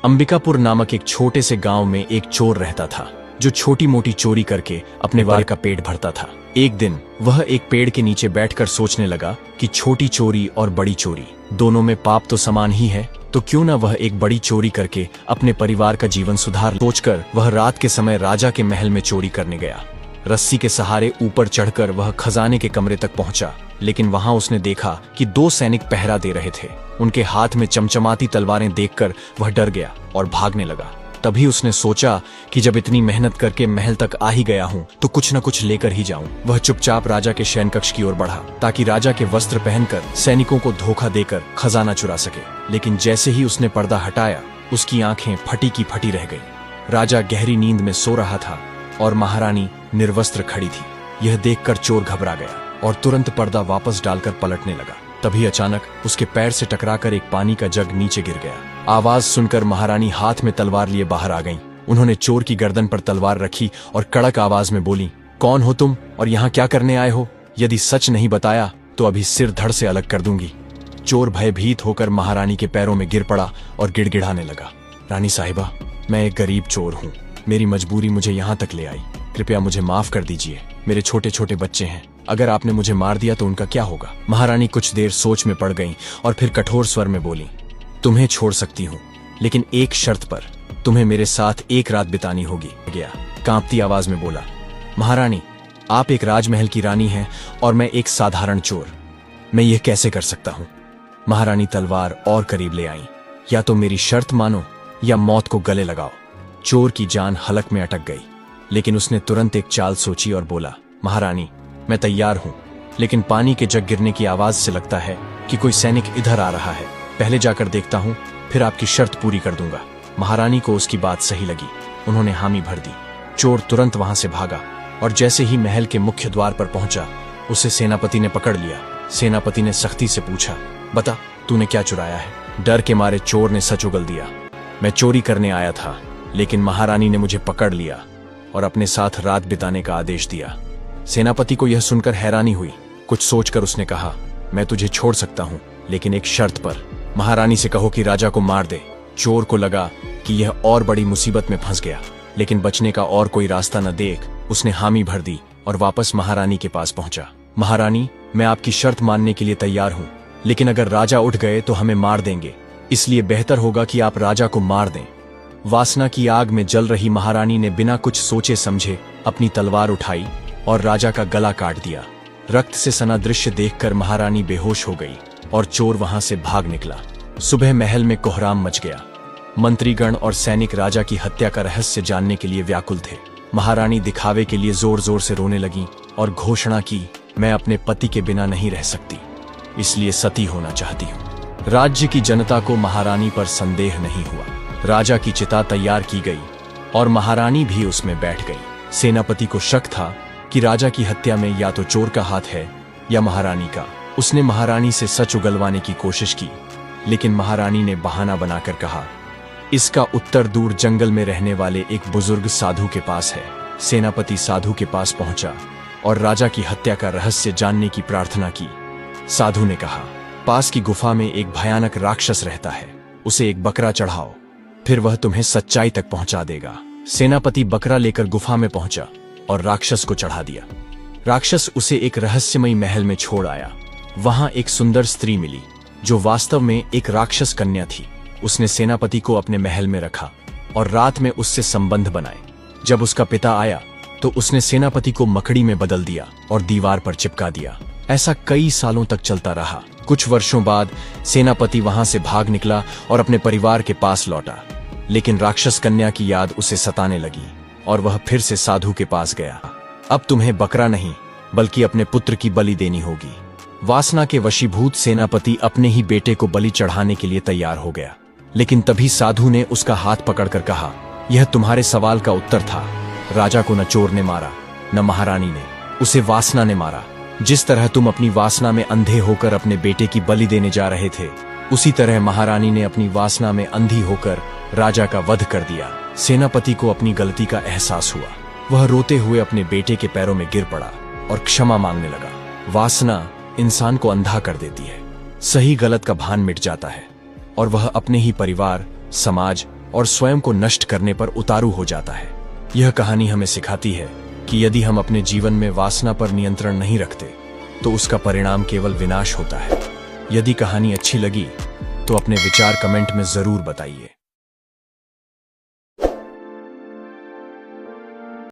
अंबिकापुर नामक एक छोटे से गांव में एक चोर रहता था जो छोटी मोटी चोरी करके अपने परिवार का पेट भरता था। एक दिन वह एक पेड़ के नीचे बैठकर सोचने लगा कि छोटी चोरी और बड़ी चोरी दोनों में पाप तो समान ही है, तो क्यों न वह एक बड़ी चोरी करके अपने परिवार का जीवन सुधार। सोचकर वह रात के समय राजा के महल में चोरी करने गया। रस्सी के सहारे ऊपर चढ़कर वह खजाने के कमरे तक पहुंचा, लेकिन वहां उसने देखा कि दो सैनिक पहरा दे रहे थे। उनके हाथ में चमचमाती तलवारें देखकर वह डर गया और भागने लगा। तभी उसने सोचा कि जब इतनी मेहनत करके महल तक आ ही गया हूं तो कुछ न कुछ लेकर ही जाऊं। वह चुपचाप राजा के शयन कक्ष की ओर बढ़ा ताकि राजा के वस्त्र पहनकर सैनिकों को धोखा देकर खजाना चुरा सके। लेकिन जैसे ही उसने पर्दा हटाया, उसकी आंखें फटी की फटी रह गई। राजा गहरी नींद में सो रहा था और महारानी निर्वस्त्र खड़ी थी। यह देखकर चोर घबरा गया और तुरंत पर्दा वापस डालकर पलटने लगा। तभी अचानक उसके पैर से टकराकर एक पानी का जग नीचे गिर गया। आवाज सुनकर महारानी हाथ में तलवार लिए बाहर आ गईं। उन्होंने चोर की गर्दन पर तलवार रखी और कड़क आवाज में बोली, कौन हो तुम और यहाँ क्या करने आए हो? यदि सच नहीं बताया तो अभी सिर धड़ से अलग कर दूंगी। चोर भयभीत होकर महारानी के पैरों में गिर पड़ा और गिड़गिड़ाने लगा, रानी साहिबा, मैं एक गरीब चोर हूँ। मेरी मजबूरी मुझे यहाँ तक ले आई। कृपया मुझे माफ कर दीजिए। मेरे छोटे छोटे बच्चे हैं। अगर आपने मुझे मार दिया तो उनका क्या होगा? महारानी कुछ देर सोच में पड़ गईं और फिर कठोर स्वर में बोली, तुम्हें छोड़ सकती हूँ, लेकिन एक शर्त पर। तुम्हें मेरे साथ एक रात बितानी होगी। गया कांपती आवाज में बोला, महारानी, आप एक राजमहल की रानी हैं और मैं एक साधारण चोर। मैं यह कैसे कर सकता हूँ? महारानी तलवार और करीब ले आई। या तो मेरी शर्त मानो या मौत को गले लगाओ। चोर की जान हलक में अटक गई, लेकिन उसने तुरंत एक चाल सोची और बोला, महारानी, मैं तैयार हूं, लेकिन पानी के जग गिरने की आवाज से लगता है कि कोई सैनिक इधर आ रहा है। पहले जाकर देखता हूं, फिर आपकी शर्त पूरी कर दूंगा। महारानी को उसकी बात सही लगी। उन्होंने हामी भर दी। चोर तुरंत वहां से भागा और जैसे ही महल के मुख्य द्वार पर पहुंचा, उसे सेनापति ने पकड़ लिया। सेनापति ने सख्ती से पूछा, बता, तूने क्या चुराया है? डर के मारे चोर ने सच उगल दिया, मैं चोरी करने आया था, लेकिन महारानी ने मुझे पकड़ लिया और अपने साथ रात बिताने का आदेश दिया। सेनापति को यह सुनकर हैरानी हुई। कुछ सोचकर उसने कहा, मैं तुझे छोड़ सकता हूं, लेकिन एक शर्त पर। महारानी से कहो कि राजा को मार दे। चोर को लगा कि यह और बड़ी मुसीबत में फंस गया, लेकिन बचने का और कोई रास्ता न देख उसने हामी भर दी और वापस महारानी के पास पहुंचा। महारानी, मैं आपकी शर्त मानने के लिए तैयार हूं, लेकिन अगर राजा उठ गए तो हमें मार देंगे, इसलिए बेहतर होगा कि आप राजा को मार दें। वासना की आग में जल रही महारानी ने बिना कुछ सोचे समझे अपनी तलवार उठाई और राजा का गला काट दिया। रक्त से सना दृश्य देखकर महारानी बेहोश हो गई और चोर वहां से भाग निकला। सुबह महल में कोहराम मच गया। मंत्रीगण और सैनिक राजा की हत्या का रहस्य जानने के लिए व्याकुल थे। महारानी दिखावे के लिए जोर जोर से रोने लगी और घोषणा की, मैं अपने पति के बिना नहीं रह सकती, इसलिए सती होना चाहती हूँ। राज्य की जनता को महारानी पर संदेह नहीं हुआ। राजा की चिता तैयार की गई और महारानी भी उसमें बैठ गई। सेनापति को शक था कि राजा की हत्या में या तो चोर का हाथ है या महारानी का। उसने महारानी से सच उगलवाने की कोशिश की, लेकिन महारानी ने बहाना बनाकर कहा, इसका उत्तर दूर जंगल में रहने वाले एक बुजुर्ग साधु के पास है। सेनापति साधु के पास पहुंचा और राजा की हत्या का रहस्य जानने की प्रार्थना की। साधु ने कहा, पास की गुफा में एक भयानक राक्षस रहता है, उसे एक बकरा चढ़ाओ, फिर वह तुम्हें सच्चाई तक पहुंचा देगा। सेनापति बकरा लेकर गुफा में पहुंचा और राक्षस को चढ़ा दिया। राक्षस उसे एक रहस्यमयी महल में छोड़ आया। वहां एक सुंदर स्त्री मिली जो वास्तव में एक राक्षस कन्या थी। उसने सेनापति को अपने महल में रखा और रात में उससे संबंध बनाए। जब उसका पिता आया तो उसने सेनापति को मकड़ी में बदल दिया और दीवार पर चिपका दिया। ऐसा कई सालों तक चलता रहा। कुछ वर्षों बाद सेनापति वहां से भाग निकला और अपने परिवार के पास लौटा, लेकिन राक्षस कन्या की याद उसे सताने लगी और वह फिर से साधु के पास गया। अब तुम्हें बकरा नहीं बल्कि अपने पुत्र की बलि देनी होगी। वासना के वशीभूत सेनापति अपने ही बेटे को बलि चढ़ाने के लिए तैयार हो गया, लेकिन तभी साधु ने उसका हाथ पकड़कर कहा, यह तुम्हारे सवाल का उत्तर था। राजा को न चोर ने मारा न महारानी ने, उसे वासना ने मारा। जिस तरह तुम अपनी वासना में अंधे होकर अपने बेटे की बलि देने जा रहे थे, उसी तरह महारानी ने अपनी वासना में अंधी होकर राजा का वध कर दिया। सेनापति को अपनी गलती का एहसास हुआ। वह रोते हुए अपने बेटे के पैरों में गिर पड़ा और क्षमा मांगने लगा। वासना इंसान को अंधा कर देती है। सही गलत का भान मिट जाता है और वह अपने ही परिवार, समाज और स्वयं को नष्ट करने पर उतारू हो जाता है। यह कहानी हमें सिखाती है कि यदि हम अपने जीवन में वासना पर नियंत्रण नहीं रखते तो उसका परिणाम केवल विनाश होता है। यदि कहानी अच्छी लगी तो अपने विचार कमेंट में जरूर बताइए।